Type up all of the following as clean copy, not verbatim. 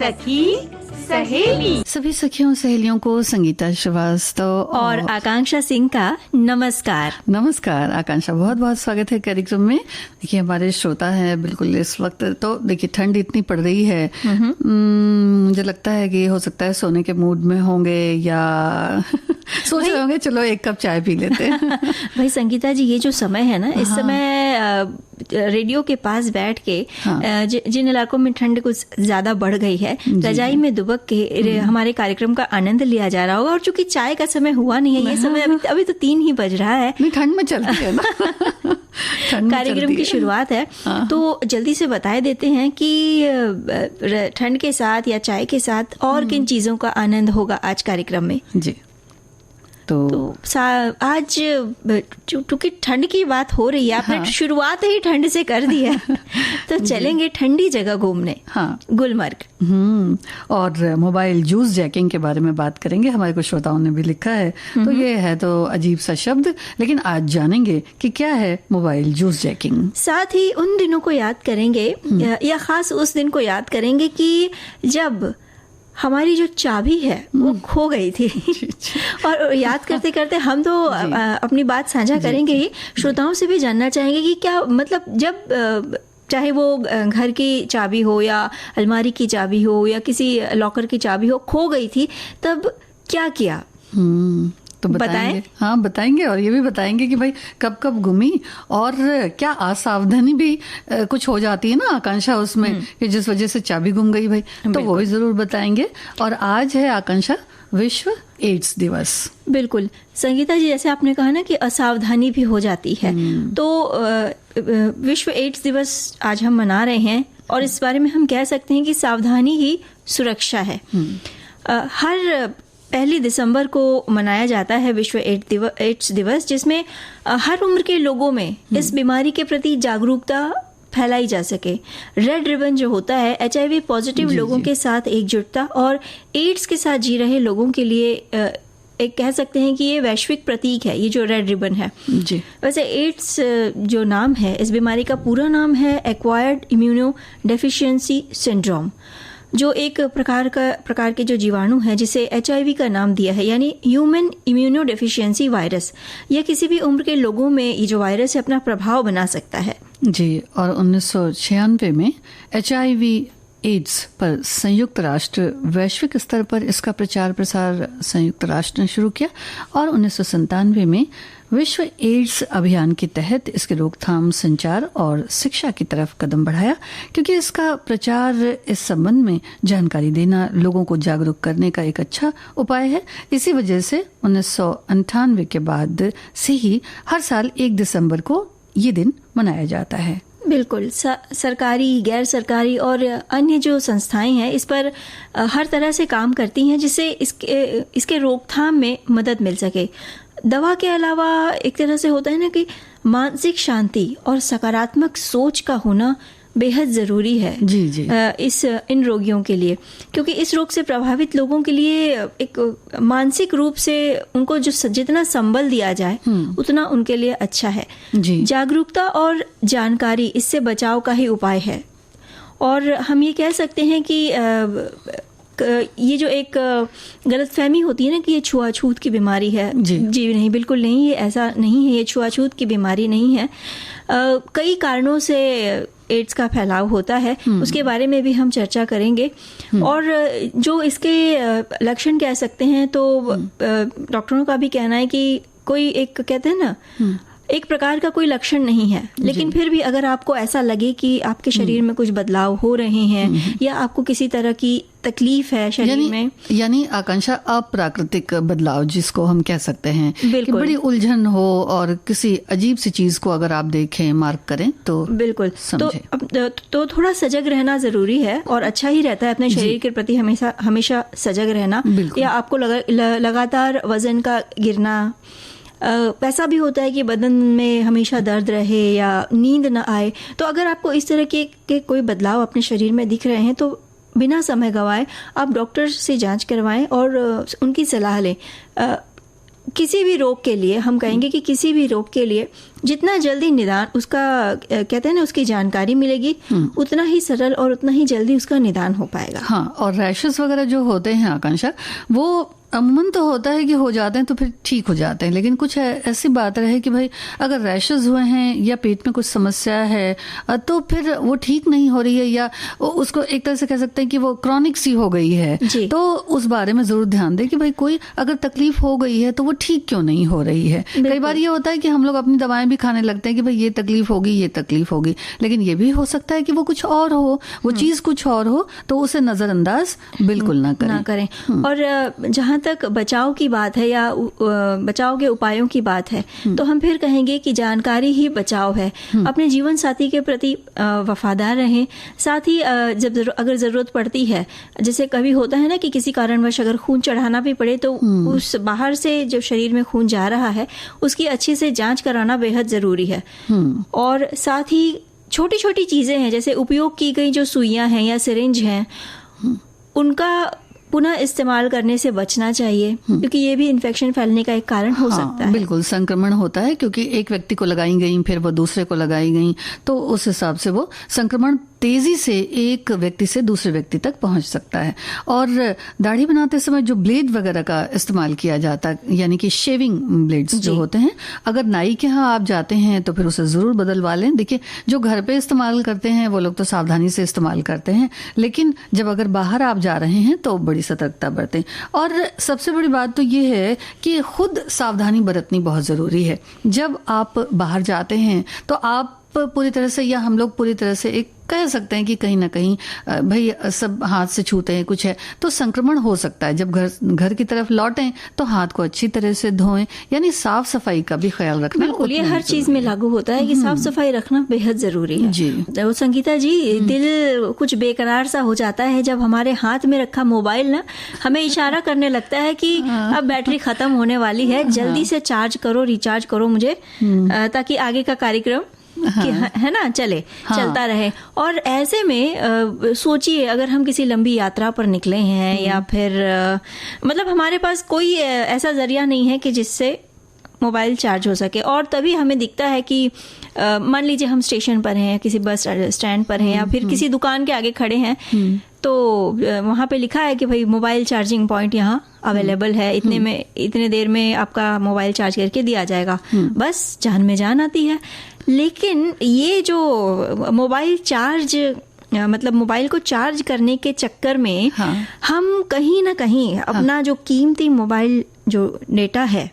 सखी सहेली। सभी सखियों सहेलियों को संगीता श्रीवास्तव और आकांक्षा सिंह का नमस्कार। नमस्कार आकांक्षा, बहुत बहुत स्वागत है कार्यक्रम में। देखिए हमारे श्रोता हैं बिल्कुल इस वक्त, तो देखिए ठंड इतनी पड़ रही है, मुझे लगता है कि हो सकता है सोने के मूड में होंगे या सोच रहे होंगे चलो एक कप चाय पी लेते हैं। भाई संगीता जी, ये जो समय है ना, इस समय रेडियो के पास बैठ के जिन इलाकों में ठंड कुछ ज्यादा बढ़ गई है, रजाई में दुबक के हमारे कार्यक्रम का आनंद लिया जा रहा होगा। और चूंकि चाय का समय हुआ नहीं है, ये समय अभी तो 3 ही बज रहा है, ठंड में चलती है ना। कार्यक्रम की शुरुआत है। तो जल्दी से बताए देते हैं कि ठंड के साथ या चाय के साथ और किन चीजों का आनंद होगा आज कार्यक्रम में। जी तो आज चूंकि ठंड की बात हो रही है, आपने शुरुआत ही ठंड से कर दी है, तो चलेंगे ठंडी जगह घूमने। गुलमर्ग। और मोबाइल जूस जैकिंग के बारे में बात करेंगे। हमारे कुछ श्रोताओं ने भी लिखा है, तो ये है तो अजीब सा शब्द, लेकिन आज जानेंगे कि क्या है मोबाइल जूस जैकिंग। साथ ही उन दिनों को याद करेंगे, या खास उस दिन को याद करेंगे कि जब हमारी जो चाबी है वो खो गई थी। और याद करते करते हम तो अपनी बात साझा करेंगे ही, श्रोताओं से भी जानना चाहेंगे कि क्या मतलब जब चाहे वो घर की चाबी हो या अलमारी की चाबी हो या किसी लॉकर की चाबी हो, खो गई थी, तब क्या किया? तो बताएंगे। हाँ बताएंगे, और ये भी बताएंगे कि भाई कब कब गुमी और क्या असावधानी भी कुछ हो जाती है ना आकांक्षा उसमें, कि जिस वजह से चाबी गुम गई भाई, तो वो भी जरूर बताएंगे। और आज है आकांक्षा विश्व एड्स दिवस। बिल्कुल संगीता जी, जैसे आपने कहा ना कि असावधानी भी हो जाती है, तो विश्व एड्स दिवस आज हम मना रहे हैं, और इस बारे में हम कह सकते हैं कि सावधानी ही सुरक्षा है। हर 1 दिसंबर को मनाया जाता है विश्व एड्स दिवस, जिसमें हर उम्र के लोगों में इस बीमारी के प्रति जागरूकता फैलाई जा सके। रेड रिबन जो होता है, HIV पॉजिटिव लोगों के साथ एकजुटता और एड्स के साथ जी रहे लोगों के लिए एक कह सकते हैं कि ये वैश्विक प्रतीक है, ये जो रेड रिबन है जी। वैसे एड्स जो नाम है, इस बीमारी का पूरा नाम है एक्वायर्ड इम्यूनो डेफिशिएंसी सिंड्रोम, जो एक प्रकार के जो जीवाणु है जिसे HIV का नाम दिया है, यानी ह्यूमन इम्यूनो डेफिशिएंसी वायरस। यह किसी भी उम्र के लोगों में ये जो वायरस है अपना प्रभाव बना सकता है जी। और 1996 में HIV एड्स पर संयुक्त राष्ट्र वैश्विक स्तर पर इसका प्रचार प्रसार संयुक्त राष्ट्र ने शुरू किया, और 1997 में विश्व एड्स अभियान के तहत इसके रोकथाम, संचार और शिक्षा की तरफ कदम बढ़ाया, क्योंकि इसका प्रचार, इस संबंध में जानकारी देना, लोगों को जागरूक करने का एक अच्छा उपाय है। इसी वजह से 1998 के बाद से ही हर साल 1 दिसंबर को ये दिन मनाया जाता है। बिल्कुल, सरकारी, गैर सरकारी और अन्य जो संस्थाएं हैं इस पर हर तरह से काम करती हैं, जिससे इसके रोकथाम में मदद मिल सके। दवा के अलावा एक तरह से होता है ना कि मानसिक शांति और सकारात्मक सोच का होना बेहद जरूरी है जी। इन रोगियों के लिए, क्योंकि इस रोग से प्रभावित लोगों के लिए एक मानसिक रूप से उनको जो जितना संबल दिया जाए उतना उनके लिए अच्छा है जी। जागरूकता और जानकारी इससे बचाव का ही उपाय है। और हम ये कह सकते हैं कि ये जो एक गलतफहमी होती है ना कि ये छुआछूत की बीमारी है, जी नहीं, बिल्कुल नहीं, ये ऐसा नहीं है, ये छुआछूत की बीमारी नहीं है। कई कारणों से एड्स का फैलाव होता है, उसके बारे में भी हम चर्चा करेंगे। और जो इसके लक्षण कह सकते हैं, तो डॉक्टरों का भी कहना है कि कोई एक कहते हैं ना, एक प्रकार का कोई लक्षण नहीं है, लेकिन फिर भी अगर आपको ऐसा लगे कि आपके शरीर में कुछ बदलाव हो रहे हैं या आपको किसी तरह की तकलीफ है शरीर में, यानी आकांक्षा अप्राकृतिक बदलाव जिसको हम कह सकते हैं, कि बड़ी उलझन हो और किसी अजीब सी चीज को अगर आप देखें, मार्क करें, तो बिल्कुल तो थोड़ा सजग रहना जरूरी है, और अच्छा ही रहता है अपने शरीर के प्रति हमेशा सजग रहना। या आपको लगातार वजन का गिरना, ऐसा भी होता है कि बदन में हमेशा दर्द रहे या नींद न आए, तो अगर आपको इस तरह के कोई बदलाव अपने शरीर में दिख रहे हैं, तो बिना समय गवाए आप डॉक्टर से जांच करवाएं और उनकी सलाह लें। किसी भी रोग के लिए, हम कहेंगे कि किसी भी रोग के लिए जितना जल्दी निदान उसका कहते हैं ना उसकी जानकारी मिलेगी, उतना ही सरल और उतना ही जल्दी उसका निदान हो पाएगा। हाँ, और रैशेस वगैरह जो होते हैं आकांक्षा, वो अमूमन तो होता है कि हो जाते हैं तो फिर ठीक हो जाते हैं, लेकिन कुछ ऐसी बात रहे कि भाई अगर रैशेस हुए हैं या पेट में कुछ समस्या है तो फिर वो ठीक नहीं हो रही है, या उसको एक तरह से कह सकते हैं कि वो क्रॉनिक सी हो गई है, तो उस बारे में जरूर ध्यान दें कि भाई कोई अगर तकलीफ हो गई है तो वो ठीक क्यों नहीं हो रही है। कई बार ये होता है कि हम लोग अपनी दवाएं भी खाने लगते हैं कि भाई ये तकलीफ होगी, ये तकलीफ होगी, लेकिन ये भी हो सकता है कि वो कुछ और हो, वो चीज कुछ और हो, तो उसे नजरअंदाज बिल्कुल ना करें। और जहां तक बचाव की बात है या बचाव के उपायों की बात है, तो हम फिर कहेंगे कि जानकारी ही बचाव है। अपने जीवन साथी के प्रति वफादार रहें, साथ ही अगर जरूरत पड़ती है, जैसे कभी होता है ना कि किसी कारणवश अगर खून चढ़ाना भी पड़े तो उस बाहर से जो शरीर में खून जा रहा है उसकी अच्छे से जांच कराना बेहद जरूरी है। और साथ ही छोटी छोटी चीजें हैं, जैसे उपयोग की गई जो सुइयां हैं या सिरिंज हैं, उनका पुनः इस्तेमाल करने से बचना चाहिए, क्योंकि ये भी इन्फेक्शन फैलने का एक कारण हो सकता है। बिल्कुल, संक्रमण होता है क्योंकि एक व्यक्ति को लगाई गई फिर वो दूसरे को लगाई गई, तो उस हिसाब से वो संक्रमण तेजी से एक व्यक्ति से दूसरे व्यक्ति तक पहुंच सकता है। और दाढ़ी बनाते समय जो ब्लेड वगैरह का इस्तेमाल किया जाता है, यानी कि शेविंग ब्लेड्स जो होते हैं, अगर नाई के यहाँ आप जाते हैं तो फिर उसे जरूर बदलवा लें। देखिए, जो घर पे इस्तेमाल करते हैं वो लोग तो सावधानी से इस्तेमाल करते हैं, लेकिन जब अगर बाहर आप जा रहे हैं तो बड़ी सतर्कता बरतें। और सबसे बड़ी बात तो ये है कि खुद सावधानी बरतनी बहुत जरूरी है। जब आप बाहर जाते हैं तो आप पूरी तरह से, या हम लोग पूरी तरह से एक कह सकते हैं कि कहीं ना कहीं भाई सब हाथ से छूते हैं, कुछ है तो संक्रमण हो सकता है। जब घर की तरफ लौटें तो हाथ को अच्छी तरह से धोएं, यानी साफ सफाई का भी ख्याल रखना। बिल्कुल, ये हर चीज में लागू होता है कि साफ सफाई रखना बेहद जरूरी है जी। तो संगीता जी, दिल कुछ बेकरार सा हो जाता है जब हमारे हाथ में रखा मोबाइल ना हमें इशारा करने लगता है कि अब बैटरी खत्म होने वाली है, जल्दी से चार्ज करो, रिचार्ज करो मुझे, ताकि आगे का कार्यक्रम है ना चलता रहे। और ऐसे में सोचिए, अगर हम किसी लंबी यात्रा पर निकले हैं या फिर मतलब हमारे पास कोई ऐसा जरिया नहीं है कि जिससे मोबाइल चार्ज हो सके, और तभी हमें दिखता है कि मान लीजिए हम स्टेशन पर हैं, किसी बस स्टैंड पर हैं, या फिर किसी दुकान के आगे खड़े हैं, तो वहां पे लिखा है कि भाई मोबाइल चार्जिंग पॉइंट यहाँ अवेलेबल है, इतने देर में आपका मोबाइल चार्ज करके दिया जाएगा। बस जान में जान आती है। लेकिन ये जो मोबाइल चार्ज, मतलब मोबाइल को चार्ज करने के चक्कर में हम कहीं ना कहीं अपना जो कीमती मोबाइल जो डेटा है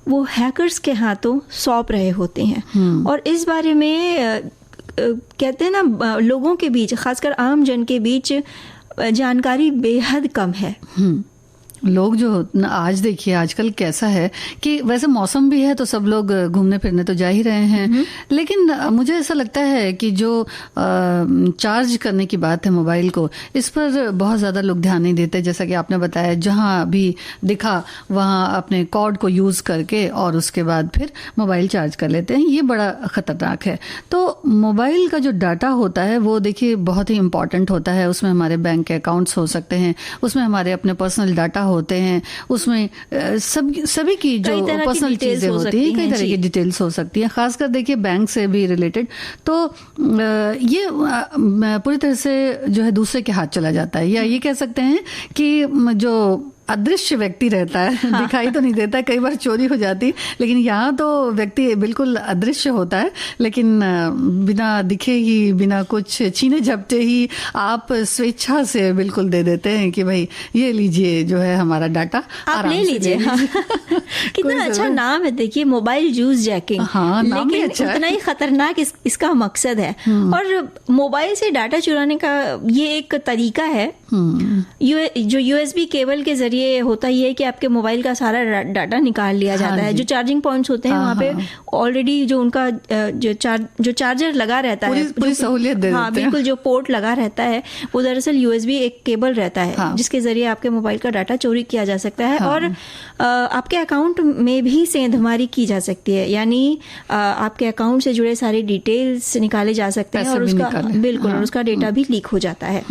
वो हैकर्स के हाथों सौंप रहे होते हैं। और इस बारे में कहते हैं ना, लोगों के बीच, खासकर आम जन के बीच जानकारी बेहद कम है। लोग जो आज देखिए आजकल कैसा है कि वैसे मौसम भी है तो सब लोग घूमने फिरने तो जा ही रहे हैं, लेकिन मुझे ऐसा लगता है कि जो चार्ज करने की बात है मोबाइल को, इस पर बहुत ज़्यादा लोग ध्यान नहीं देते। जैसा कि आपने बताया, जहाँ भी दिखा वहाँ अपने कॉर्ड को यूज़ करके और उसके बाद फिर मोबाइल चार्ज कर लेते हैं। ये बड़ा ख़तरनाक है। तो मोबाइल का जो डाटा होता है वो देखिए बहुत ही इम्पॉर्टेंट होता है। उसमें हमारे बैंक के अकाउंट्स हो सकते हैं, उसमें हमारे अपने पर्सनल डाटा होते हैं, उसमें सभी की जो पर्सनल चीजें होती हैं, कई तरह की डिटेल्स हो सकती है, खासकर देखिए बैंक से भी रिलेटेड। तो ये पूरी तरह से जो है दूसरे के हाथ चला जाता है, या ये कह सकते हैं कि जो अदृश्य व्यक्ति रहता है, दिखाई तो नहीं देता, कई बार चोरी हो जाती, लेकिन यहाँ तो व्यक्ति बिल्कुल अदृश्य होता है, लेकिन बिना दिखे ही, बिना कुछ छीने झपटे ही आप स्वेच्छा से बिल्कुल दे देते हैं कि भाई ये लीजिए, जो है हमारा डाटा आप ले लीजिए। कितना अच्छा नाम है, देखिए, मोबाइल जूस जैकिंग। नाम भी अच्छा है। उतना ही खतरनाक इसका मकसद है। और मोबाइल से डाटा चुराने का ये एक तरीका है। जो यूएसबी केबल के जरिए होता ही है कि आपके मोबाइल का सारा डाटा निकाल लिया जाता है। जो चार्जिंग पॉइंट्स होते हैं वहाँ पे ऑलरेडी जो उनका जो चार्जर लगा रहता है, पूरी सहूलियत दे देते हैं। बिल्कुल, जो पोर्ट लगा रहता है वो दरअसल यूएसबी एक केबल रहता है, जिसके जरिए आपके मोबाइल का डाटा चोरी किया जा सकता है। और आपके अकाउंट में भी सेंधमारी की जा सकती है, यानी आपके अकाउंट से जुड़े सारे डिटेल्स निकाले जा सकते हैं और उसका बिल्कुल उसका डेटा भी लीक हो जाता है।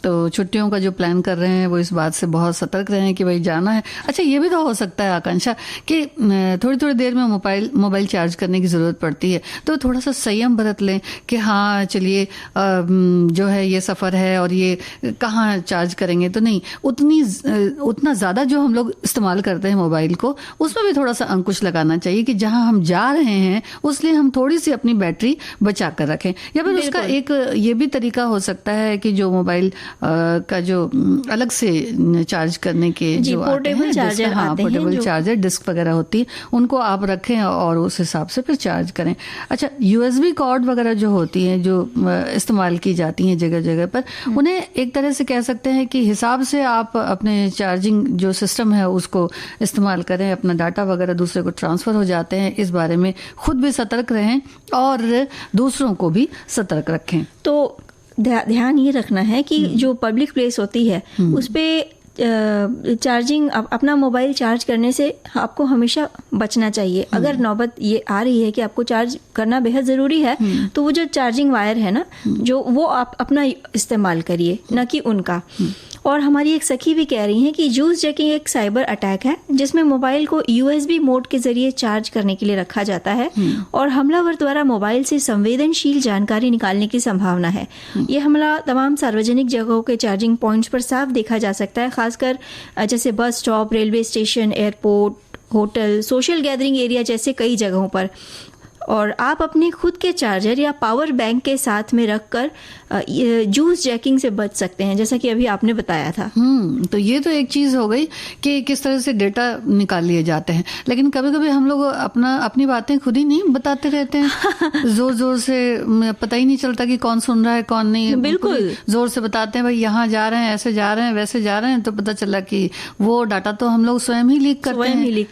तो छुट्टियों का जो प्लान कर रहे हैं वो इस बात से बहुत सतर्क रहें कि भाई जाना है। अच्छा, ये भी तो हो सकता है आकांक्षा कि थोड़ी थोड़ी देर में मोबाइल चार्ज करने की ज़रूरत पड़ती है, तो थोड़ा सा संयम बरत लें कि हाँ चलिए जो है ये सफ़र है और ये कहाँ चार्ज करेंगे, तो नहीं, उतना ज़्यादा जो हम लोग इस्तेमाल करते हैं मोबाइल को उसमें भी थोड़ा सा अंकुश लगाना चाहिए कि जहाँ हम जा रहे हैं उसलिए हम थोड़ी सी अपनी बैटरी बचा कर रखें। या फिर उसका एक ये भी तरीका हो सकता है कि जो मोबाइल का जो अलग से चार्ज करने के जो पोर्टेबल चार्जर आते हैं, पोर्टेबल चार्जर डिस्क वगैरह होती है, उनको आप रखें और उस हिसाब से फिर चार्ज करें। अच्छा, USB कॉर्ड वगैरह जो होती हैं जो इस्तेमाल की जाती हैं जगह जगह पर, उन्हें एक तरह से कह सकते हैं कि हिसाब से आप अपने चार्जिंग जो सिस्टम है उसको इस्तेमाल करें, अपना डाटा वगैरह दूसरे को ट्रांसफ़र हो जाते हैं। इस बारे में खुद भी सतर्क रहें और दूसरों को भी सतर्क रखें। तो ध्यान ये रखना है कि जो पब्लिक प्लेस होती है उस पे चार्जिंग अपना मोबाइल चार्ज करने से आपको हमेशा बचना चाहिए। अगर नौबत ये आ रही है कि आपको चार्ज करना बेहद ज़रूरी है तो वो जो चार्जिंग वायर है ना, जो वो आप अपना इस्तेमाल करिए, न कि उनका। और हमारी एक सखी भी कह रही हैं कि जूस जैकिंग एक साइबर अटैक है जिसमें मोबाइल को USB मोड के जरिए चार्ज करने के लिए रखा जाता है और हमलावर द्वारा मोबाइल से संवेदनशील जानकारी निकालने की संभावना है। ये हमला तमाम सार्वजनिक जगहों के चार्जिंग पॉइंट्स पर साफ देखा जा सकता है, खासकर जैसे bus stop, railway station, airport, hotel, social gathering area जैसे कई जगहों पर। और आप अपने खुद के चार्जर या पावर बैंक के साथ में रखकर जूस जैकिंग से बच सकते हैं, जैसा कि अभी आपने बताया था। तो ये तो एक चीज़ हो गई कि किस तरह से डेटा निकाल लिए जाते हैं, लेकिन कभी कभी हम लोग अपनी बातें खुद ही नहीं बताते रहते हैं। जोर जोर से पता ही नहीं चलता कि कौन सुन रहा है कौन नहीं। बिल्कुल जोर से बताते हैं भाई यहाँ जा रहे हैं, ऐसे जा रहे हैं, वैसे जा रहे हैं, तो पता चला कि वो डाटा तो हम लोग स्वयं ही लीक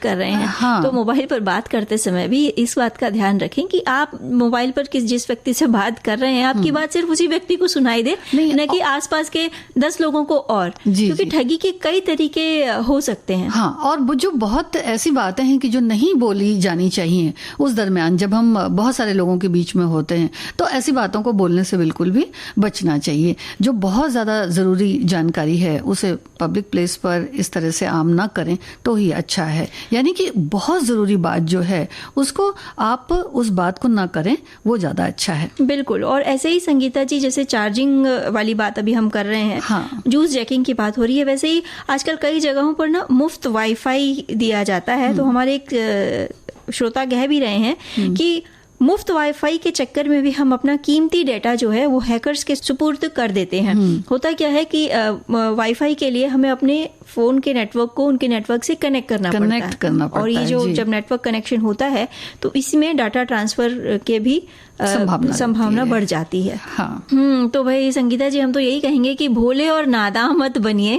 कर रहे हैं। हाँ। तो मोबाइल पर बात करते समय भी इस बात का ध्यान रखें कि आप मोबाइल पर जिस व्यक्ति से बात कर रहे हैं आपकी बात सिर्फ उसी व्यक्ति को सुनाई दे, न कि आसपास के 10 लोगों को। और क्योंकि ठगी के कई तरीके हो सकते हैं। हाँ, और जो बहुत ऐसी बातें हैं कि जो नहीं बोली जानी चाहिए उस दरमियान जब हम बहुत सारे लोगों के बीच में होते हैं, तो ऐसी बातों को बोलने से बिल्कुल भी बचना चाहिए। जो बहुत ज्यादा जरूरी जानकारी है उसे पब्लिक प्लेस पर इस तरह से आम ना करें तो ही अच्छा है। यानी कि बहुत जरूरी बात जो है उसको आप उस बात को ना करें, वो ज्यादा अच्छा है। बिल्कुल। और ऐसे ही संगीता जी, जैसे चार्जिंग वाली बात अभी हम कर रहे हैं, हाँ। जूस जैकिंग की बात हो रही है, वैसे ही आजकल कई जगहों पर ना मुफ्त वाईफाई दिया जाता है। तो हमारे एक श्रोता कह भी रहे हैं कि मुफ्त वाईफाई के चक्कर में भी हम अपना कीमती डेटा जो है वो हैकर्स के सुपुर्द कर देते हैं। होता क्या है कि वाईफाई के लिए हमें अपने फोन के नेटवर्क को उनके नेटवर्क से कनेक्ट करना पड़ता है। और ये जो जब नेटवर्क कनेक्शन होता है तो इसमें डाटा ट्रांसफर के भी संभावना बढ़ जाती है। हाँ। तो भाई संगीता जी, हम तो यही कहेंगे कि भोले और नादान मत बनिए।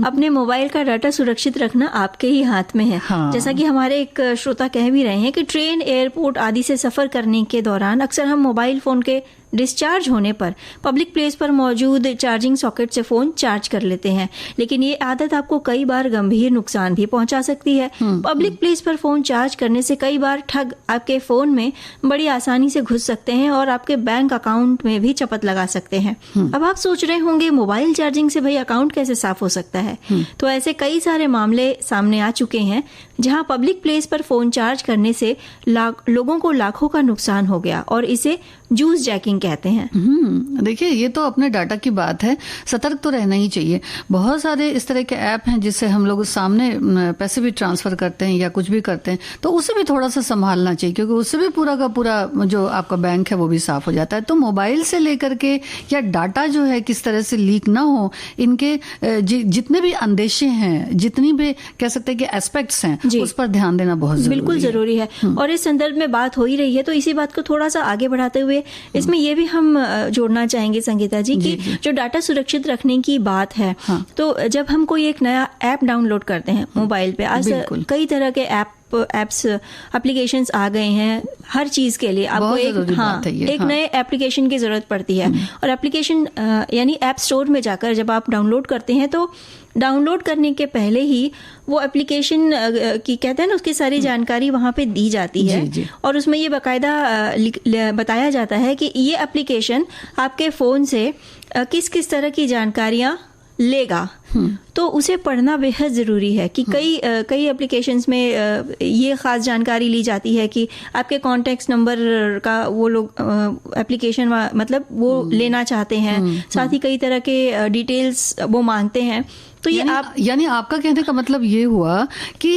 अपने मोबाइल का डाटा सुरक्षित रखना आपके ही हाथ में है। हाँ। जैसा कि हमारे एक श्रोता कह भी रहे हैं कि ट्रेन, एयरपोर्ट आदि से सफर करने के दौरान अक्सर हम मोबाइल फोन के डिस्चार्ज होने पर पब्लिक प्लेस पर मौजूद चार्जिंग सॉकेट से फोन चार्ज कर लेते हैं, लेकिन ये आदत आपको कई बार गंभीर नुकसान भी पहुंचा सकती है। पब्लिक प्लेस पर फोन चार्ज करने से कई बार ठग आपके फोन में बड़ी आसानी से घुस सकते हैं और आपके बैंक अकाउंट में भी चपत लगा सकते हैं। अब आप सोच रहे होंगे मोबाइल चार्जिंग से भाई अकाउंट कैसे साफ हो सकता है? तो ऐसे कई सारे मामले सामने आ चुके हैं जहां पब्लिक प्लेस पर फोन चार्ज करने से लोगों को लाखों का नुकसान हो गया और इसे जूस जैकिंग कहते हैं। देखिए, ये तो अपने डाटा की बात है, सतर्क तो रहना ही चाहिए। बहुत सारे इस तरह के ऐप हैं जिससे हम लोग सामने पैसे भी ट्रांसफर करते हैं या कुछ भी करते हैं, तो उसे भी थोड़ा सा संभालना चाहिए, क्योंकि उससे भी पूरा का पूरा जो आपका बैंक है वो भी साफ हो जाता है। तो मोबाइल से लेकर के या डाटा जो है किस तरह से लीक ना हो, इनके जितने भी अंदेशे हैं, जितनी भी कह सकते हैं कि एस्पेक्ट्स हैं, उस पर ध्यान देना बहुत बिल्कुल जरूरी है। और इस संदर्भ में बात हो ही रही है तो इसी बात को थोड़ा सा आगे बढ़ाते हुए इसमें ये भी हम जोड़ना चाहेंगे संगीता जी कि जो डाटा सुरक्षित रखने की बात है, तो जब हम कोई एक नया ऐप डाउनलोड करते हैं मोबाइल पे, आज कई तरह के एप्स एप्लीकेशंस आ गए हैं हर चीज के लिए। आपको एक नए एप्लीकेशन की जरूरत पड़ती है और एप्लीकेशन यानी ऐप स्टोर में जाकर जब आप डाउनलोड करते हैं तो डाउनलोड करने के पहले ही वो एप्लीकेशन की कहते हैं ना उसकी सारी जानकारी वहाँ पे दी जाती है और उसमें ये बाकायदा बताया जाता है कि ये एप्लीकेशन आपके फ़ोन से किस किस तरह की जानकारियाँ लेगा तो उसे पढ़ना बेहद ज़रूरी है कि कई एप्लीकेशंस में ये ख़ास जानकारी ली जाती है कि आपके कॉन्टैक्ट नंबर का वो लोग एप्लीकेशन मतलब वो लेना चाहते हैं, साथ ही कई तरह के डिटेल्स वो मांगते हैं। तो ये यानी आपका कहने का मतलब ये हुआ कि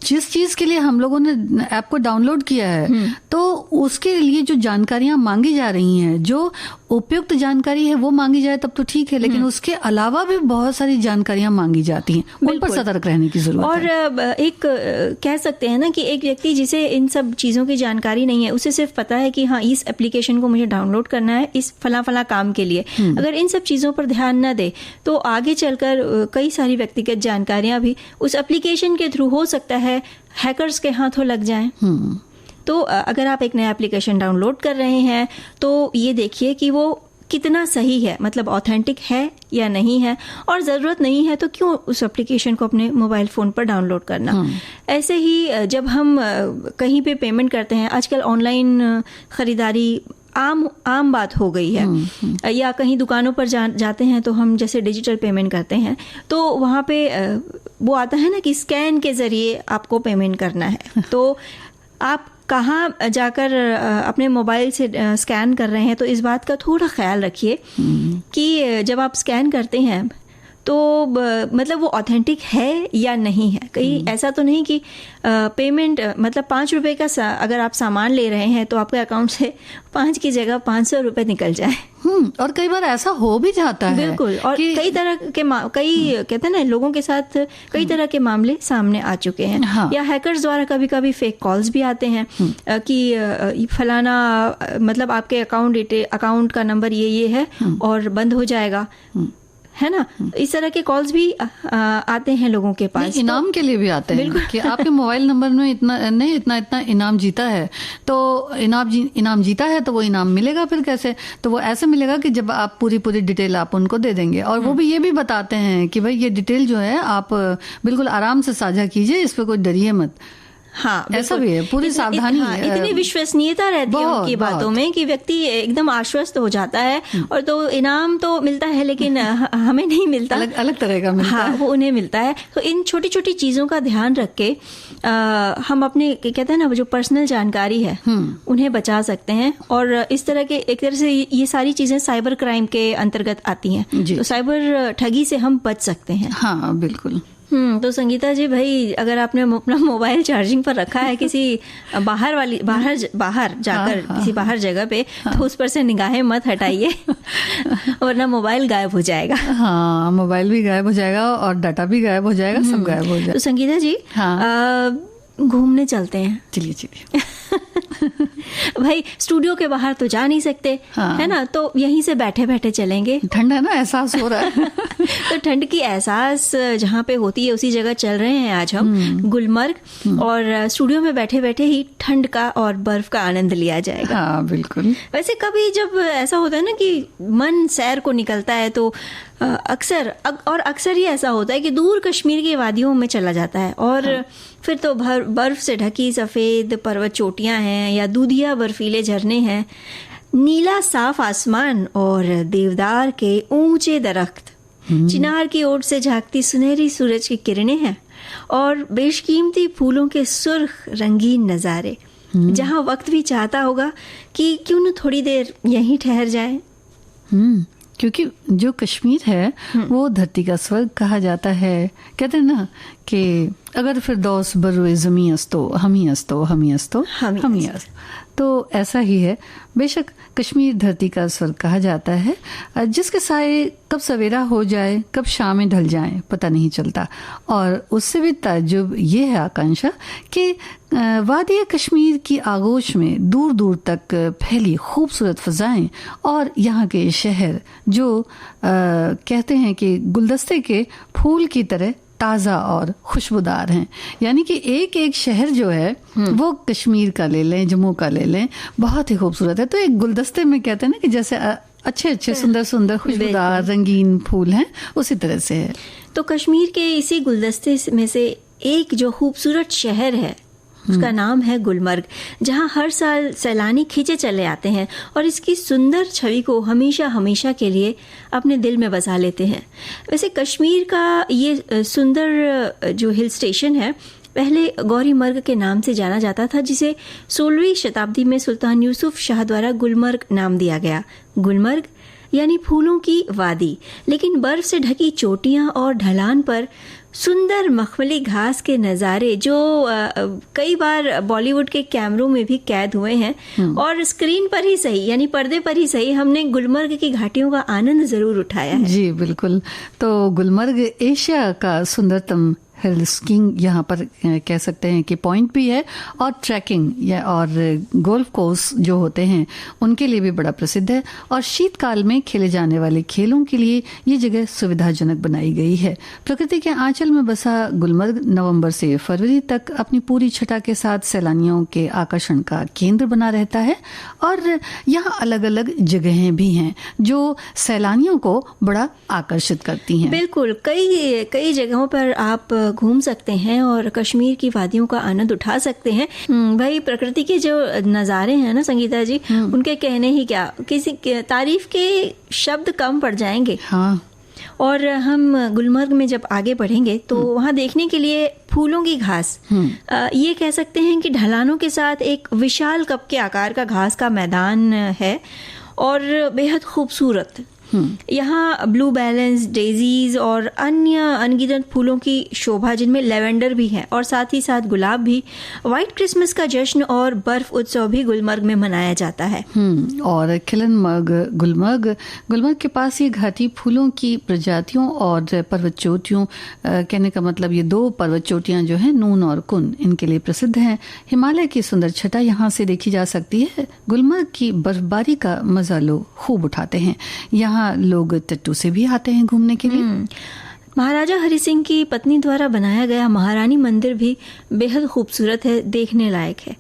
जिस चीज के लिए हम लोगों ने ऐप को डाउनलोड किया है तो उसके लिए जो जानकारियां मांगी जा रही हैं, जो उपयुक्त जानकारी है वो मांगी जाए तब तो ठीक है, लेकिन उसके अलावा भी बहुत सारी जानकारियां मांगी जाती हैं, उन पर सतर्क रहने की जरूरत है। और एक कह सकते हैं ना कि एक व्यक्ति जिसे इन सब चीजों की जानकारी नहीं है, उसे सिर्फ पता है कि हाँ इस एप्लीकेशन को मुझे डाउनलोड करना है इस फला फला काम के लिए, अगर इन सब चीजों पर ध्यान न दे तो आगे चलकर कई सारी व्यक्तिगत जानकारियां भी उस एप्लीकेशन के थ्रू हो सकता है हैकर्स के हाथों लग जाएं। तो अगर आप एक नया एप्लीकेशन डाउनलोड कर रहे हैं तो ये देखिए कि वो कितना सही है, मतलब ऑथेंटिक है या नहीं है, और ज़रूरत नहीं है तो क्यों उस एप्लीकेशन को अपने मोबाइल फ़ोन पर डाउनलोड करना। ऐसे ही जब हम कहीं पे पेमेंट करते हैं, आजकल ऑनलाइन ख़रीदारी आम बात हो गई है, या कहीं दुकानों पर जाते हैं तो हम जैसे डिजिटल पेमेंट करते हैं तो वहाँ पे वो आता है ना कि स्कैन के ज़रिए आपको पेमेंट करना है। तो आप कहाँ जाकर अपने मोबाइल से स्कैन कर रहे हैं तो इस बात का थोड़ा ख्याल रखिए कि जब आप स्कैन करते हैं तो मतलब वो ऑथेंटिक है या नहीं है। कहीं ऐसा तो नहीं कि पेमेंट मतलब 5 रुपए का अगर आप सामान ले रहे हैं तो आपके अकाउंट से 5 की जगह 500 रुपए निकल जाए। और कई बार ऐसा हो भी जाता है। बिल्कुल। और कई तरह के कहते हैं ना लोगों के साथ कई तरह के मामले सामने आ चुके हैं। हाँ। या हैकर्स द्वारा कभी कभी फेक कॉल्स भी आते हैं कि फलाना मतलब आपके अकाउंट का नंबर ये है और बंद हो जाएगा, है ना। इस तरह के कॉल्स भी आते हैं लोगों के पास। इनाम के लिए भी आते हैं कि आपके मोबाइल नंबर में इतना इनाम जीता है, तो इनाम जीता है तो वो इनाम मिलेगा। फिर कैसे? तो वो ऐसे मिलेगा कि जब आप पूरी डिटेल आप उनको दे देंगे, और वो भी ये भी बताते हैं कि भाई ये डिटेल जो है आप बिल्कुल आराम से साझा कीजिए, इस पर कोई डरिए मत। हाँ, ऐसा भी है, पूरी सावधानी है। इतनी विश्वसनीयता रहती है उनकी बातों में कि व्यक्ति एकदम आश्वस्त हो जाता है, और तो इनाम तो मिलता है लेकिन हमें नहीं मिलता, अलग तरह का मिलता है। वो उन्हें मिलता है। तो इन छोटी छोटी चीजों का ध्यान रख के हम अपने कहते हैं ना जो पर्सनल जानकारी है उन्हें बचा सकते हैं। और इस तरह के एक तरह से ये सारी चीजें साइबर क्राइम के अंतर्गत आती हैं, तो साइबर ठगी से हम बच सकते हैं। हाँ बिल्कुल। तो संगीता जी भाई, अगर आपने अपना मोबाइल चार्जिंग पर रखा है किसी बाहर जाकर किसी बाहर जगह पे, तो उस पर से निगाहें मत हटाइए वरना मोबाइल गायब हो जाएगा। हाँ, मोबाइल भी गायब हो जाएगा और डाटा भी गायब हो जाएगा, सब गायब हो जाएगा। तो संगीता जी, घूमने चलते हैं। चलिए भाई स्टूडियो के बाहर तो जा नहीं सकते, है ना, तो यहीं से बैठे बैठे चलेंगे। ठंड है ना, एहसास हो रहा है। तो ठंड की एहसास जहाँ पे होती है उसी जगह चल रहे हैं आज हम, गुलमर्ग। और स्टूडियो में बैठे बैठे ही ठंड का और बर्फ का आनंद लिया जाएगा। हाँ बिल्कुल। वैसे कभी जब ऐसा होता है ना कि मन सैर को निकलता है तो अक्सर ही ऐसा होता है कि दूर कश्मीर की वादियों में चला जाता है, और फिर तो बर्फ से ढकी सफेद पर्वत चोटियां हैं या दूधिया बर्फीले झरने हैं, नीला साफ आसमान और देवदार के ऊंचे दरख्त, चिनार की ओर से झांकती सुनहरी सूरज की किरणें हैं, और बेशकीमती फूलों के सुर्ख रंगीन नज़ारे, जहां वक्त भी चाहता होगा कि क्यों न थोड़ी देर यहीं ठहर जाए। क्योंकि जो कश्मीर है वो धरती का स्वर्ग कहा जाता है। कहते हैं ना कि अगर फिरदौस बर्वे ज़मीं अस्तो हम ही अस्तो। तो ऐसा ही है। बेशक कश्मीर धरती का स्वर्ग कहा जाता है, जिसके साए कब सवेरा हो जाए कब शामें ढल जाएं पता नहीं चलता। और उससे भी ताज्जुब ये है आकांक्षा कि वादी कश्मीर की आगोश में दूर दूर तक फैली खूबसूरत फ़ज़ाएं और यहाँ के शहर जो कहते हैं कि गुलदस्ते के फूल की तरह ताज़ा और खुशबूदार हैं। यानी कि एक एक शहर जो है वो कश्मीर का ले लें, जम्मू का ले लें, बहुत ही खूबसूरत है। तो एक गुलदस्ते में कहते हैं ना कि जैसे अच्छे सुंदर खुशबूदार रंगीन फूल हैं, उसी तरह से है। तो कश्मीर के इसी गुलदस्ते में से एक जो खूबसूरत शहर है उसका नाम है गुलमर्ग, जहां हर साल सैलानी खींचे चले आते हैं और इसकी सुंदर छवि को हमेशा हमेशा के लिए अपने दिल में बसा लेते हैं। वैसे कश्मीर का ये सुंदर जो हिल स्टेशन है पहले गौरी मर्ग के नाम से जाना जाता था, जिसे 16वीं शताब्दी में सुल्तान यूसुफ शाह द्वारा गुलमर्ग नाम दिया गया। गुलमर्ग यानी फूलों की वादी, लेकिन बर्फ से ढकी चोटियां और ढलान पर सुंदर मखमली घास के नज़ारे जो कई बार बॉलीवुड के कैमरों में भी कैद हुए हैं, और स्क्रीन पर ही सही यानी पर्दे पर ही सही हमने गुलमर्ग की घाटियों का आनंद जरूर उठाया है। जी बिल्कुल। तो गुलमर्ग एशिया का सुंदरतम हिल स्कीइंग यहाँ पर कह सकते हैं कि पॉइंट भी है, और ट्रैकिंग या और गोल्फ कोर्स जो होते हैं उनके लिए भी बड़ा प्रसिद्ध है। और शीतकाल में खेले जाने वाले खेलों के लिए ये जगह सुविधाजनक बनाई गई है। प्रकृति के आंचल में बसा गुलमर्ग नवंबर से फरवरी तक अपनी पूरी छटा के साथ सैलानियों के आकर्षण का केंद्र बना रहता है, और यहाँ अलग अलग जगहें भी हैं जो सैलानियों को बड़ा आकर्षित करती हैं। बिल्कुल, कई जगहों पर आप घूम सकते हैं और कश्मीर की वादियों का आनंद उठा सकते हैं। भाई प्रकृति के जो नज़ारे हैं ना संगीता जी, उनके कहने ही क्या, किसी तारीफ के शब्द कम पड़ जाएंगे। हाँ। और हम गुलमर्ग में जब आगे बढ़ेंगे तो वहाँ देखने के लिए फूलों की घास, ये कह सकते हैं कि ढलानों के साथ एक विशाल कप के आकार का घास का मैदान है और बेहद खूबसूरत। यहाँ ब्लू बैलेंस, डेजीज और अन्य अनगिनत फूलों की शोभा, जिनमें लेवेंडर भी है और साथ ही साथ गुलाब भी। व्हाइट क्रिसमस का जश्न और बर्फ उत्सव भी गुलमर्ग में मनाया जाता है। और खिलनमर्ग गुलमर्ग के पास ये घाटी फूलों की प्रजातियों और पर्वत चोटियों, कहने का मतलब ये 2 पर्वत चोटियां जो हैं नून और कुन, इनके लिए प्रसिद्ध हैं। हिमालय की सुंदर छटा यहाँ से देखी जा सकती है। गुलमर्ग की बर्फबारी का मजा लोग खूब उठाते हैं। यहाँ लोग टट्टू से भी आते हैं घूमने के लिए। महाराजा हरि सिंह की पत्नी द्वारा बनाया गया महारानी मंदिर भी बेहद खूबसूरत है, देखने लायक है।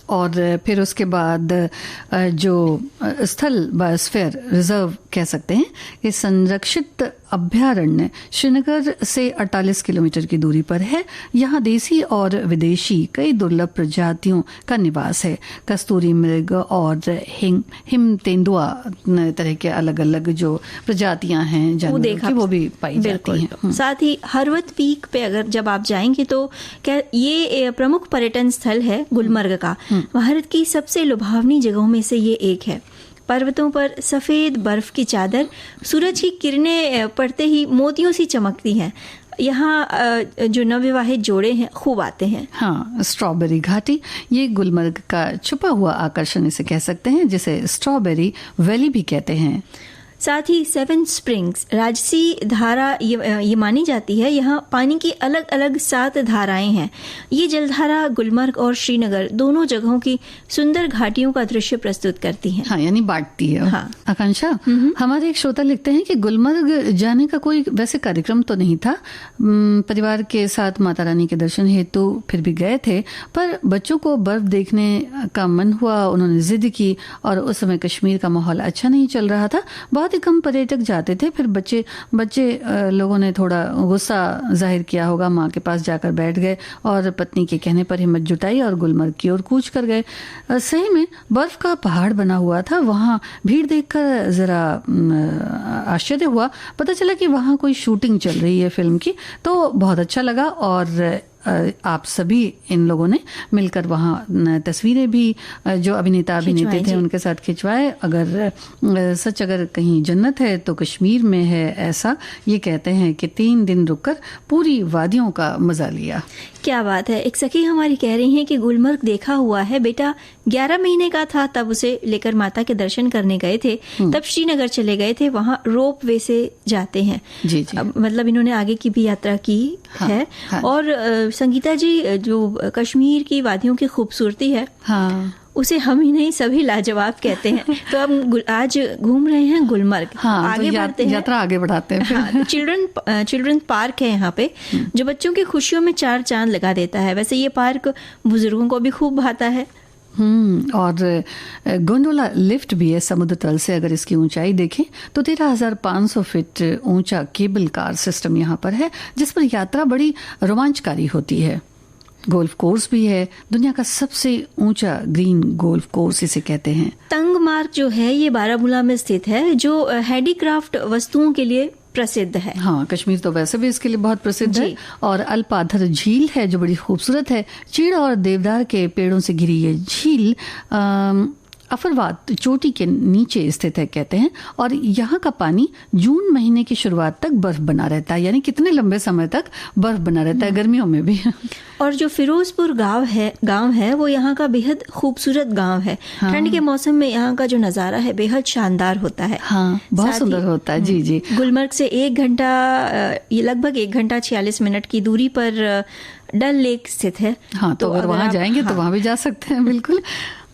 और फिर उसके बाद जो स्थल बायोस्फीयर रिजर्व कह सकते हैं कि संरक्षित अभ्यारण्य श्रीनगर से 48 किलोमीटर की दूरी पर है। यहाँ देसी और विदेशी कई दुर्लभ प्रजातियों का निवास है। कस्तूरी मृग और हिम तेंदुआ तरह के अलग अलग जो प्रजातियां हैं जानवरों की, वो भी पाई जाती हैं। साथ ही हरवत पीक पे अगर जब आप जाएंगे तो क्या ये प्रमुख पर्यटन स्थल है गुलमर्ग का। भारत की सबसे लुभावनी जगहों में से ये एक है। पर्वतों पर सफेद बर्फ की चादर सूरज की किरणें पड़ते ही मोतियों सी चमकती हैं। यहाँ जो नवविवाहित जोड़े हैं खूब आते हैं। हाँ, स्ट्रॉबेरी घाटी ये गुलमर्ग का छुपा हुआ आकर्षण इसे कह सकते हैं, जिसे स्ट्रॉबेरी वैली भी कहते हैं। साथ ही 7 स्प्रिंग्स राजसी धारा ये मानी जाती है। यहाँ पानी की अलग अलग 7 धाराएं हैं। ये जलधारा गुलमर्ग और श्रीनगर दोनों जगहों की सुंदर घाटियों का दृश्य प्रस्तुत करती हैं। हाँ, यानी बांटती है। हाँ। आकांक्षा, हमारे एक श्रोता लिखते हैं कि गुलमर्ग जाने का कोई वैसे कार्यक्रम तो नहीं था, परिवार के साथ माता रानी के दर्शन हेतु फिर भी गए थे, पर बच्चों को बर्फ देखने का मन हुआ, उन्होंने जिद की, और उस समय कश्मीर का माहौल अच्छा नहीं चल रहा था, बहुत ही कम पर्यटक जाते थे। फिर बच्चे लोगों ने थोड़ा गुस्सा जाहिर किया होगा, माँ के पास जाकर बैठ गए और पत्नी के कहने पर हिम्मत जुटाई और गुलमर्ग की ओर कूच कर गए। सही में बर्फ का पहाड़ बना हुआ था। वहाँ भीड़ देखकर जरा आश्चर्य हुआ, पता चला कि वहाँ कोई शूटिंग चल रही है फिल्म की, तो बहुत अच्छा लगा। और आप सभी इन लोगों ने मिलकर वहाँ तस्वीरें भी जो अभिनेता अभिनेत्री थे उनके साथ खिंचवाए। अगर कहीं जन्नत है तो कश्मीर में है, ऐसा ये कहते हैं कि 3 दिन रुककर पूरी वादियों का मजा लिया। क्या बात है। एक सखी हमारी कह रही हैं कि गुलमर्ग देखा हुआ है, बेटा 11 महीने का था तब उसे लेकर माता के दर्शन करने गए थे, तब श्रीनगर चले गए थे, वहाँ रोप वे से जाते हैं। जी जी। मतलब इन्होंने आगे की भी यात्रा की है। हाँ। और संगीता जी, जो कश्मीर की वादियों की खूबसूरती है, हाँ, उसे हम ही नहीं सभी लाजवाब कहते हैं। तो हम आज घूम रहे हैं गुलमर्ग। हाँ, आगे तो बढ़ते हैं, यात्रा आगे बढ़ाते हैं। हाँ, चिल्ड्रन पार्क है यहाँ पे, जो बच्चों की खुशियों में 4 चांद लगा देता है। वैसे ये पार्क बुजुर्गों को भी खूब भाता है। और गोंडोला लिफ्ट भी है समुद्र तल से। अगर इसकी ऊंचाई देखें तो 13,500 फीट ऊंचा केबल कार सिस्टम यहाँ पर है, जिस पर यात्रा बड़ी रोमांचकारी होती है। गोल्फ कोर्स भी है, दुनिया का सबसे ऊंचा ग्रीन गोल्फ कोर्स इसे कहते हैं। तंग मार्ग जो है ये बारामूला में स्थित है, जो हैंडीक्राफ्ट वस्तुओं के लिए प्रसिद्ध है। हाँ, कश्मीर तो वैसे भी इसके लिए बहुत प्रसिद्ध है। और अल्पाधर झील है जो बड़ी खूबसूरत है। चीड़ और देवदार के पेड़ों से घिरी ये झील अफरवाद चोटी के नीचे स्थित है कहते हैं, और यहाँ का पानी जून महीने की शुरुआत तक बर्फ बना रहता है, यानी कितने लंबे समय तक बर्फ बना रहता है, गर्मियों में भी। और जो फिरोजपुर गांव है वो यहाँ का बेहद खूबसूरत गांव है। हाँ। ठंड के मौसम में यहाँ का जो नज़ारा है बेहद शानदार होता है। हाँ, बहुत सुंदर होता है। जी जी। गुलमर्ग से लगभग 1 घंटा 46 मिनट की दूरी पर डल लेक स्थित है। हाँ, तो अगर वहाँ जाएंगे तो वहाँ भी जा सकते हैं। बिल्कुल,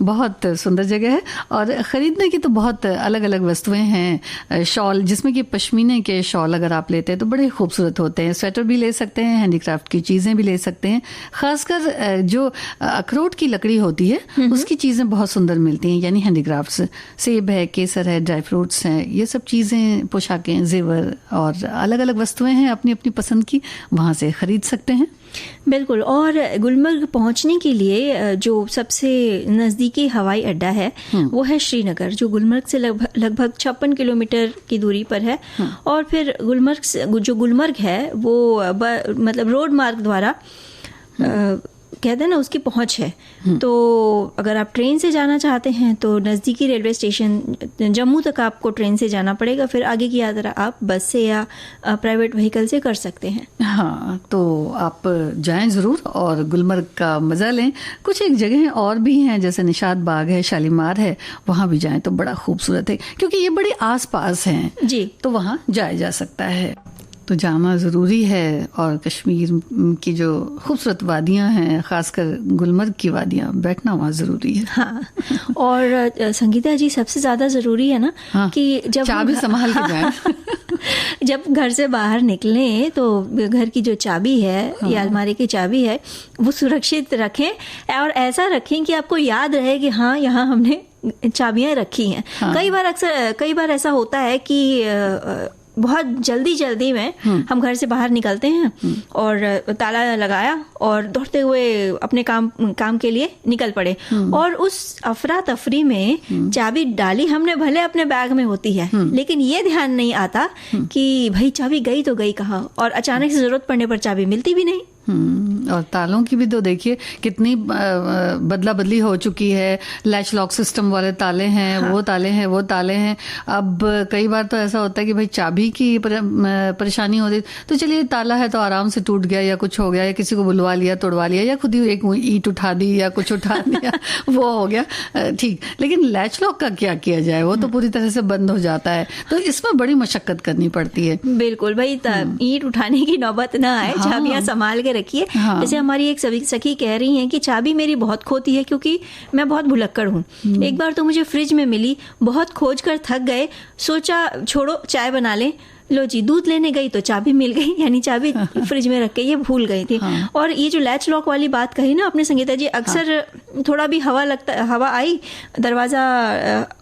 बहुत सुंदर जगह है। और खरीदने की तो बहुत अलग अलग वस्तुएं हैं। शॉल, जिसमें कि पश्मीने के शॉल अगर आप लेते हैं तो बड़े खूबसूरत होते हैं। स्वेटर भी ले सकते हैं, हैंडीक्राफ्ट की चीज़ें भी ले सकते हैं। खासकर जो अखरोट की लकड़ी होती है उसकी चीज़ें बहुत सुंदर मिलती हैं, यानी हैंडीक्राफ्ट्स। सेब है, केसर है, ड्राई फ्रूट्स हैं, ये सब चीज़ें, पोशाकें, जेवर और अलग अलग वस्तुएं हैं अपनी अपनी पसंद की, वहाँ से खरीद सकते हैं। बिल्कुल। और गुलमर्ग पहुंचने के लिए जो सबसे नज़दीकी हवाई अड्डा है वो है श्रीनगर, जो गुलमर्ग से लगभग 56 किलोमीटर की दूरी पर है। और फिर गुलमर्ग है वो मतलब रोड मार्ग द्वारा कहते हैं ना, उसकी पहुंच है। तो अगर आप ट्रेन से जाना चाहते हैं तो नज़दीकी रेलवे स्टेशन जम्मू तक आपको ट्रेन से जाना पड़ेगा, फिर आगे की यात्रा आप बस से या प्राइवेट व्हीकल से कर सकते हैं। हाँ, तो आप जाएं ज़रूर और गुलमर्ग का मज़ा लें। कुछ एक जगह और भी हैं, जैसे निशात बाग है, शालीमार है, वहाँ भी जाएं तो बड़ा खूबसूरत है, क्योंकि ये बड़े आस पास हैं जी, तो वहाँ जाया जा सकता है। तो जाना ज़रूरी है। और कश्मीर की जो खूबसूरत वादियाँ हैं, खासकर गुलमर्ग की वादियाँ, बैठना वहाँ ज़रूरी है। हाँ। और संगीता जी, सबसे ज़्यादा ज़रूरी है ना हाँ, कि जब चाबी संभाल के जाएं। जब घर से बाहर निकलें तो घर की जो चाबी है या अलमारी की चाबी है वो सुरक्षित रखें, और ऐसा रखें कि आपको याद रहे कि हाँ, यहाँ हमने चाबियाँ रखी हैं। हाँ। कई बार ऐसा होता है कि बहुत जल्दी में हम घर से बाहर निकलते हैं और ताला लगाया और दौड़ते हुए अपने काम के लिए निकल पड़े, और उस अफरा तफरी में चाबी डाली हमने भले अपने बैग में होती है, लेकिन ये ध्यान नहीं आता कि भाई चाबी गई तो गई कहाँ, और अचानक से जरूरत पड़ने पर चाबी मिलती भी नहीं। और तालों की भी तो देखिए कितनी बदला बदली हो चुकी है। लैच लॉक सिस्टम वाले ताले हैं। हाँ। वो ताले हैं। अब कई बार तो ऐसा होता है कि भाई चाबी की परेशानी होती, तो चलिए ताला है तो आराम से टूट गया या कुछ हो गया, या किसी को बुलवा लिया, तोड़वा लिया, या खुद ही एक ईंट उठा दी या कुछ उठा दिया, वो हो गया ठीक। लेकिन लैच लॉक का क्या किया जाए, वो तो पूरी तरह से बंद हो जाता है, तो इसमें बड़ी मशक्कत करनी पड़ती है। बिल्कुल भाई, ईंट उठाने की नौबत ना आए, चाबियां संभाल के रखिए। हाँ। जैसे हमारी एक सखी कह रही हैं कि चाबी मेरी बहुत खोती है क्योंकि मैं बहुत भुलक्कड़ हूँ। एक बार तो मुझे फ्रिज में मिली, बहुत खोज कर थक गए, सोचा छोड़ो चाय बना लें, लो जी दूध लेने गई तो चाबी मिल गई, यानी चाबी फ्रिज में रख के ये भूल गई थी। हाँ। और ये जो लैच लॉक वाली बात कही ना आपने संगीता जी, अक्सर हाँ। थोड़ा भी हवा आई, दरवाजा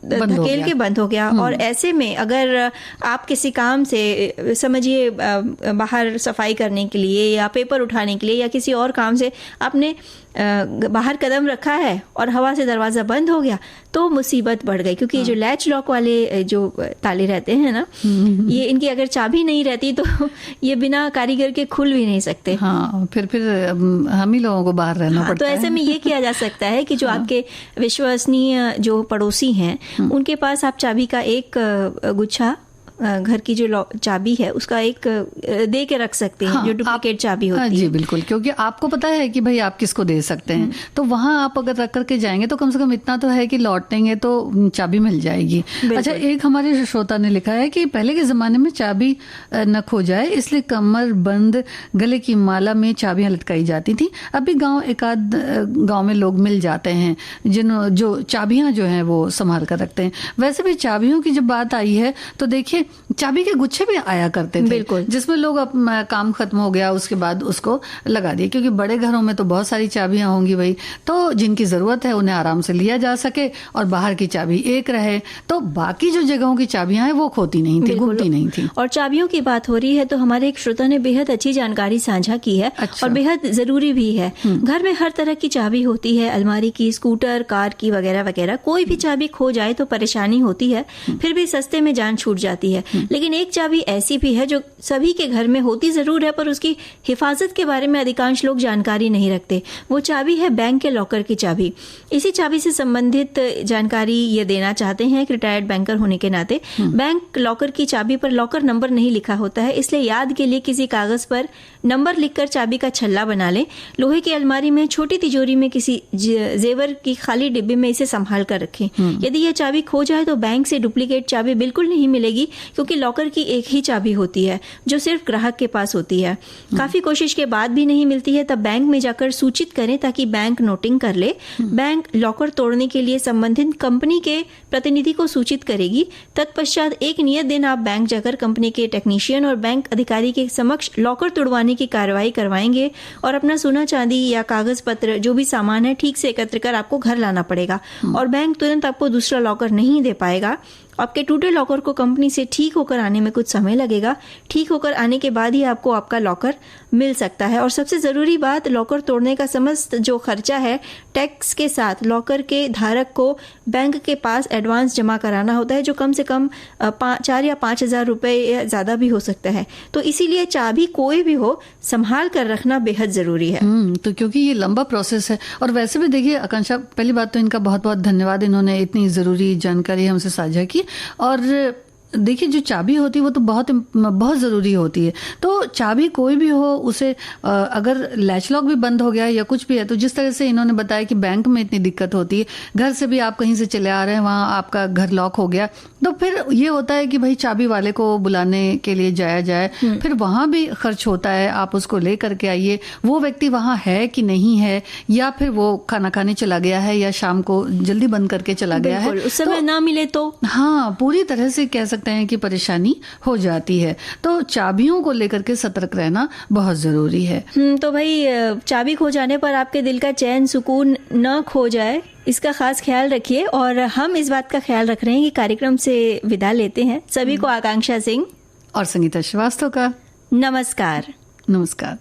धकेल के बंद हो गया। और ऐसे में अगर आप किसी काम से, समझिए बाहर सफाई करने के लिए या पेपर उठाने के लिए या किसी और काम से आपने बाहर कदम रखा है और हवा से दरवाजा बंद हो गया, तो मुसीबत बढ़ गई। क्योंकि जो लैच लॉक वाले जो ताले रहते हैं ना, ये इनकी अगर चाबी नहीं रहती तो ये बिना कारीगर के खुल भी नहीं सकते। हाँ, फिर हम ही लोगों को बाहर रहना पड़ता है। तो ऐसे में ये किया जा सकता है कि जो आपके विश्वसनीय जो पड़ोसी हैं उनके पास आप चाबी का एक गुच्छा, घर की जो चाबी है उसका एक दे के रख सकते हैं। हाँ, जो डुप्लीकेट चाबी होती है। जी बिल्कुल, क्योंकि आपको पता है कि भाई आप किसको दे सकते हैं, तो वहां आप अगर रख करके जाएंगे तो कम से कम इतना तो है कि लौटेंगे तो चाबी मिल जाएगी। अच्छा, एक हमारे श्रोता ने लिखा है कि पहले के जमाने में चाबी न खो जाए इसलिए कमर बंद गले की माला में चाबियां लटकाई जाती थी। अभी एक आध गाँव में लोग मिल जाते हैं जो चाबियां जो है वो संभाल कर रखते हैं। वैसे भी चाबियों की जब बात आई है तो देखिए चाबी के गुच्छे भी आया करते थे, बिल्कुल, जिसमें लोग काम खत्म हो गया उसके बाद उसको लगा दिए, क्योंकि बड़े घरों में तो बहुत सारी चाबियां होंगी भाई, तो जिनकी जरूरत है उन्हें आराम से लिया जा सके और बाहर की चाबी एक रहे, तो बाकी जो जगहों की चाबियां हैं वो खोती नहीं थी, घूमती नहीं थी। और चाबियों की बात हो रही है तो हमारे एक श्रोता ने बेहद अच्छी जानकारी साझा की है। अच्छा। और बेहद जरूरी भी है। घर में हर तरह की चाबी होती है, अलमारी की, स्कूटर, कार की वगैरह वगैरह। कोई भी चाबी खो जाए तो परेशानी होती है, फिर भी सस्ते में जान छूट जाती है। लेकिन एक चाबी ऐसी भी है जो सभी के घर में होती जरूर है, पर उसकी हिफाजत के बारे में अधिकांश लोग जानकारी नहीं रखते। वो चाबी है बैंक के लॉकर की चाबी। इसी चाबी से संबंधित जानकारी ये देना चाहते हैं एक रिटायर्ड बैंकर होने के नाते। बैंक लॉकर की चाबी पर लॉकर नंबर नहीं लिखा होता है, इसलिए याद के लिए किसी कागज पर नंबर लिखकर चाबी का छल्ला बना लें। लोहे की अलमारी में, छोटी तिजोरी में, किसी जेवर की खाली डिब्बे में इसे संभाल कर रखें। यदि यह चाबी खो जाए तो बैंक से डुप्लीकेट चाबी बिल्कुल नहीं मिलेगी, क्योंकि लॉकर की एक ही चाबी होती है जो सिर्फ ग्राहक के पास होती है। काफी कोशिश के बाद भी नहीं मिलती है, तब बैंक में जाकर सूचित करें ताकि बैंक नोटिंग कर ले। बैंक लॉकर तोड़ने के लिए संबंधित कंपनी के प्रतिनिधि को सूचित करेगी। तत्पश्चात एक नियत दिन आप बैंक जाकर कंपनी के टेक्नीशियन और बैंक अधिकारी के समक्ष लॉकर तोड़वाने की कार्रवाई करवाएंगे और अपना सोना चांदी या कागज पत्र जो भी सामान है ठीक से एकत्र कर आपको घर लाना पड़ेगा। और बैंक तुरंत आपको दूसरा लॉकर नहीं दे पाएगा। आपके टूटे लॉकर को कंपनी से ठीक होकर आने में कुछ समय लगेगा। ठीक होकर आने के बाद ही आपको आपका लॉकर मिल सकता है। और सबसे जरूरी बात, लॉकर तोड़ने का समस्त जो खर्चा है टैक्स के साथ लॉकर के धारक को बैंक के पास एडवांस जमा कराना होता है, जो कम से कम 4 या 5 हजार रुपए या ज्यादा भी हो सकता है। तो इसीलिए चाबी कोई भी हो संभाल कर रखना बेहद जरूरी है। तो क्योंकि ये लंबा प्रोसेस है। और वैसे भी देखिए आकांक्षा, पहली बात तो इनका बहुत बहुत धन्यवाद, इन्होंने इतनी जरूरी जानकारी हमसे साझा की। और देखिए जो चाबी होती है वो तो बहुत ज़रूरी होती है। तो चाबी कोई भी हो, उसे अगर लैच लॉक भी बंद हो गया या कुछ भी है, तो जिस तरह से इन्होंने बताया कि बैंक में इतनी दिक्कत होती है, घर से भी आप कहीं से चले आ रहे हैं, वहाँ आपका घर लॉक हो गया, तो फिर ये होता है कि भाई चाबी वाले को बुलाने के लिए जाया जाए, फिर वहाँ भी खर्च होता है, आप उसको ले करके आइए, वो व्यक्ति वहाँ है कि नहीं है, या फिर वो खाना खाने चला गया है या शाम को जल्दी बंद करके चला गया है, उस समय ना मिले तो हाँ पूरी तरह से कह सकते हैं कि परेशानी हो जाती है। तो चाबियों को लेकर के सतर्क रहना बहुत जरूरी है। तो भाई चाबी खो जाने पर आपके दिल का चैन सुकून न खो जाए, इसका खास ख्याल रखिए। और हम इस बात का ख्याल रख रहे हैं कि कार्यक्रम से विदा लेते हैं सभी को। आकांक्षा सिंह और संगीता श्रीवास्तव का नमस्कार। नमस्कार।